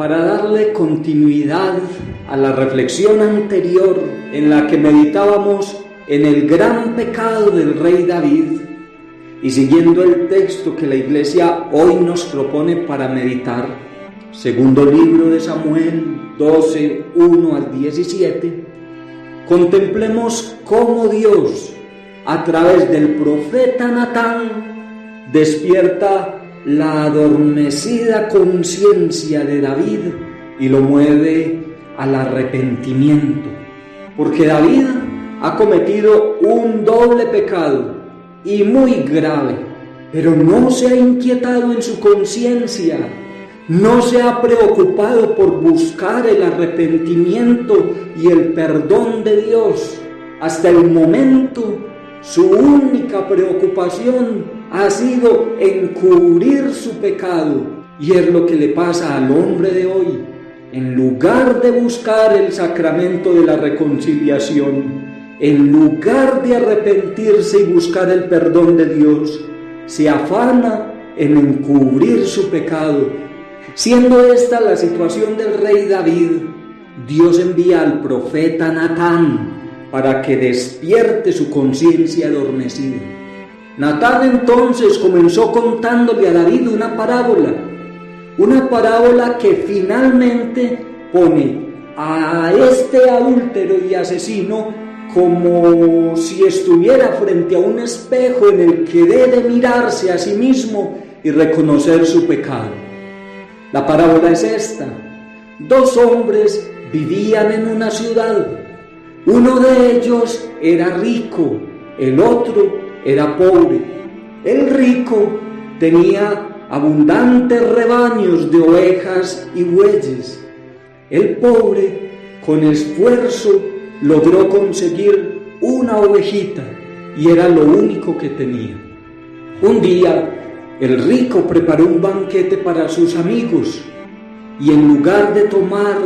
para darle continuidad a la reflexión anterior en la que meditábamos en el gran pecado del rey David, y siguiendo el texto que la Iglesia hoy nos propone para meditar, segundo libro de Samuel 12, 1 al 17, contemplemos cómo Dios, a través del profeta Natán, despierta la adormecida conciencia de David y lo mueve al arrepentimiento, porque David ha cometido un doble pecado y muy grave, pero no se ha inquietado en su conciencia, no se ha preocupado por buscar el arrepentimiento y el perdón de Dios. Hasta el momento, su única preocupación ha sido encubrir su pecado, y es lo que le pasa al hombre de hoy. En lugar de buscar el sacramento de la reconciliación, en lugar de arrepentirse y buscar el perdón de Dios, se afana en encubrir su pecado. Siendo esta la situación del rey David, Dios envía al profeta Natán para que despierte su conciencia adormecida. Natán entonces comenzó contándole a David una parábola que finalmente pone a este adúltero y asesino como si estuviera frente a un espejo en el que debe mirarse a sí mismo y reconocer su pecado. La parábola es esta: dos hombres vivían en una ciudad. Uno de ellos era rico, el otro era pobre. El rico tenía abundantes rebaños de ovejas y bueyes. El pobre, con esfuerzo, logró conseguir una ovejita y era lo único que tenía. Un día, el rico preparó un banquete para sus amigos y en lugar de tomar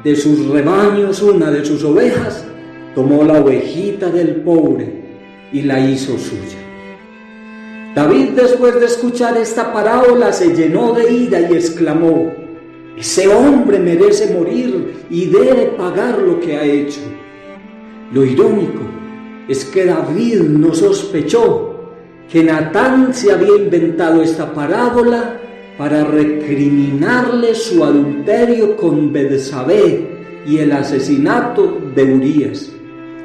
de sus rebaños una de sus ovejas, tomó la ovejita del pobre y la hizo suya. David, después de escuchar esta parábola, se llenó de ira y exclamó: ese hombre merece morir y debe pagar lo que ha hecho. Lo irónico es que David no sospechó que Natán se había inventado esta parábola para recriminarle su adulterio con Betsabé y el asesinato de Urías.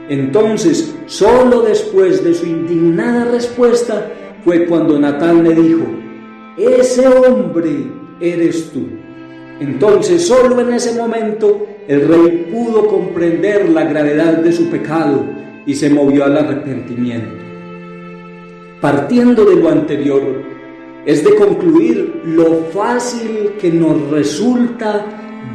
Entonces, solo después de su indignada respuesta, fue cuando Natán le dijo: ese hombre eres tú. Entonces, solo en ese momento, el rey pudo comprender la gravedad de su pecado y se movió al arrepentimiento. Partiendo de lo anterior, es de concluir lo fácil que nos resulta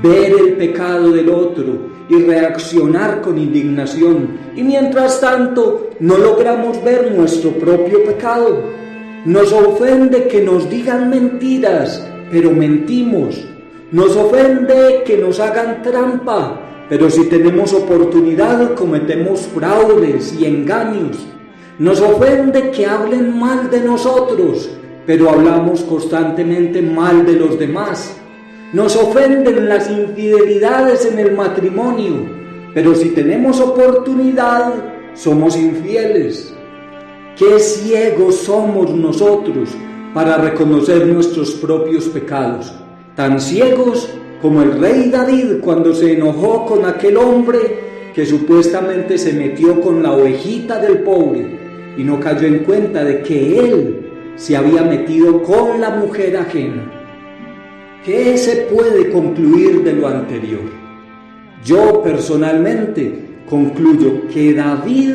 ver el pecado del otro y reaccionar con indignación, y mientras tanto no logramos ver nuestro propio pecado. Nos ofende que nos digan mentiras, pero mentimos. Nos ofende que nos hagan trampa, pero si tenemos oportunidad cometemos fraudes y engaños. Nos ofende que hablen mal de nosotros, pero hablamos constantemente mal de los demás. Nos ofenden las infidelidades en el matrimonio, pero si tenemos oportunidad, somos infieles. Qué ciegos somos nosotros para reconocer nuestros propios pecados, tan ciegos como el rey David cuando se enojó con aquel hombre que supuestamente se metió con la ovejita del pobre y no cayó en cuenta de que él se había metido con la mujer ajena. ¿Qué se puede concluir de lo anterior? Yo personalmente concluyo que David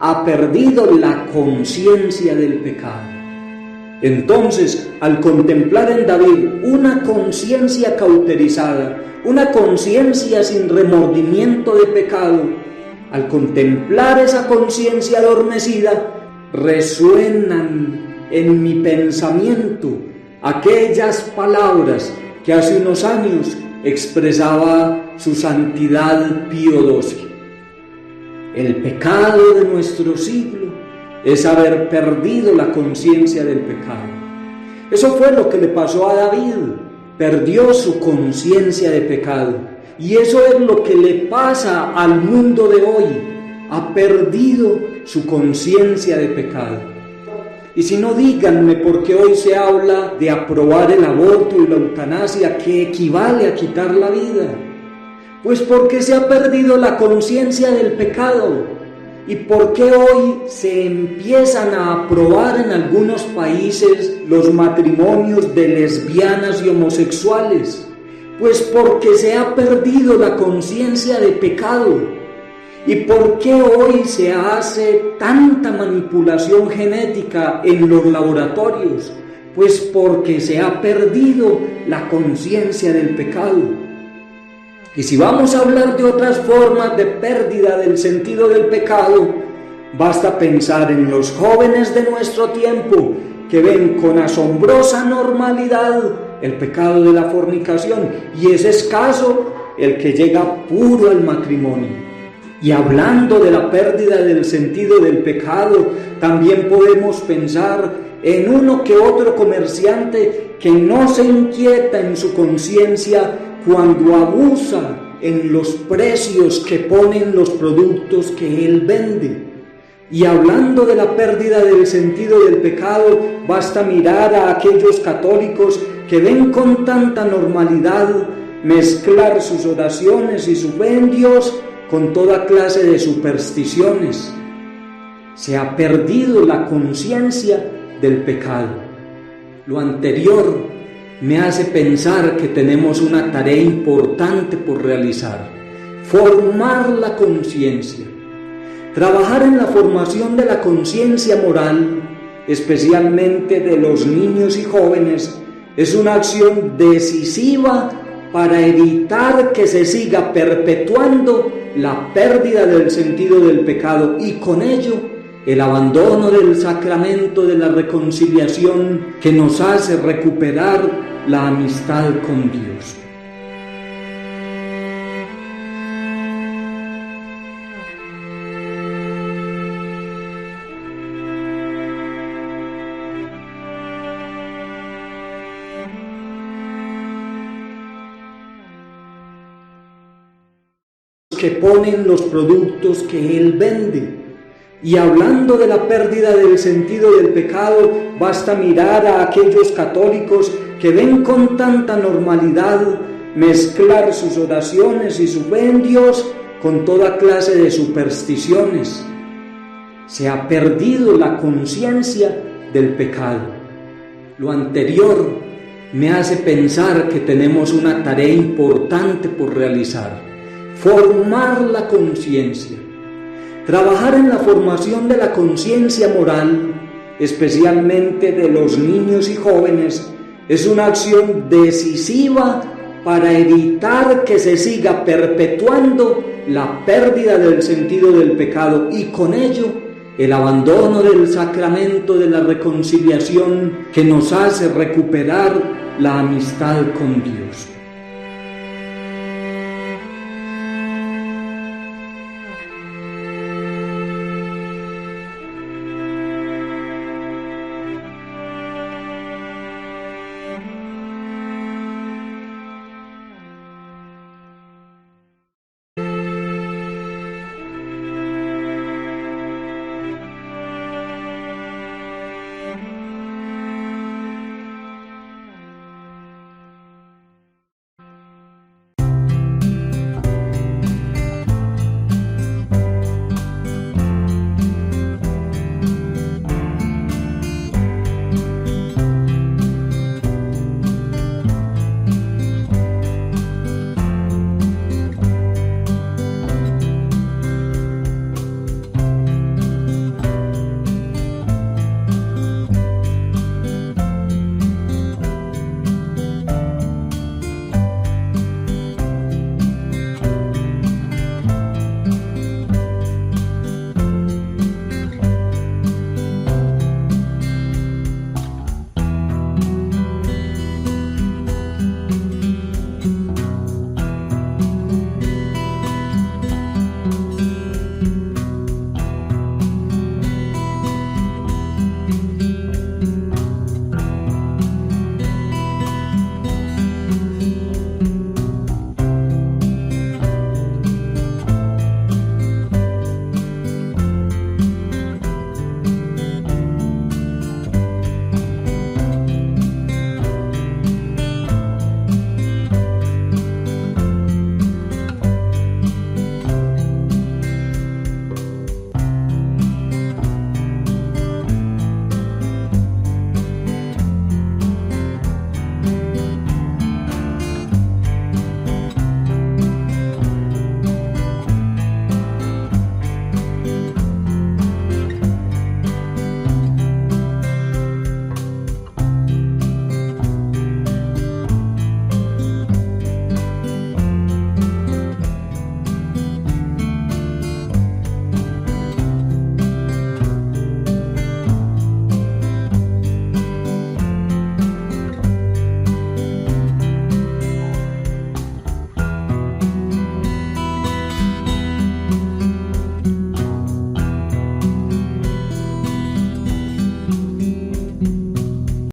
ha perdido la conciencia del pecado. Entonces, al contemplar en David una conciencia cauterizada, una conciencia sin remordimiento de pecado, al contemplar esa conciencia adormecida, resuenan en mi pensamiento aquellas palabras que hace unos años expresaba su santidad Pío XII. El pecado de nuestro siglo es haber perdido la conciencia del pecado. Eso fue lo que le pasó a David. perdió su conciencia de pecado. Y eso es lo que le pasa al mundo de hoy. Ha perdido su conciencia de pecado. Y si no, díganme por qué hoy se habla de aprobar el aborto y la eutanasia, que equivale a quitar la vida. Pues porque se ha perdido la conciencia del pecado. ¿Y por qué hoy se empiezan a aprobar en algunos países los matrimonios de lesbianas y homosexuales? Pues porque se ha perdido la conciencia de pecado. ¿Y por qué hoy se hace tanta manipulación genética en los laboratorios? Pues porque se ha perdido la conciencia del pecado. Y si vamos a hablar de otras formas de pérdida del sentido del pecado, basta pensar en los jóvenes de nuestro tiempo que ven con asombrosa normalidad el pecado de la fornicación, y es escaso el que llega puro al matrimonio. Y hablando de la pérdida del sentido del pecado, también podemos pensar en uno que otro comerciante que no se inquieta en su conciencia cuando abusa en los precios que ponen los productos que él vende. Y hablando de la pérdida del sentido del pecado, basta mirar a aquellos católicos que ven con tanta normalidad mezclar sus oraciones y su fe en Dios con toda clase de supersticiones. Se ha perdido la conciencia del pecado. Lo anterior me hace pensar que tenemos una tarea importante por realizar: formar la conciencia. Trabajar en la formación de la conciencia moral, especialmente de los niños y jóvenes, es una acción decisiva para evitar que se siga perpetuando la pérdida del sentido del pecado y con ello el abandono del sacramento de la reconciliación que nos hace recuperar la amistad con Dios. Que ponen los productos que él vende. Y hablando de la pérdida del sentido del pecado, basta mirar a aquellos católicos que ven con tanta normalidad mezclar sus oraciones y su fe en Dios con toda clase de supersticiones. Se ha perdido la conciencia del pecado. Lo anterior me hace pensar que tenemos una tarea importante por realizar: formar la conciencia. Trabajar en la formación de la conciencia moral, especialmente de los niños y jóvenes, es una acción decisiva para evitar que se siga perpetuando la pérdida del sentido del pecado y con ello el abandono del sacramento de la reconciliación que nos hace recuperar la amistad con Dios.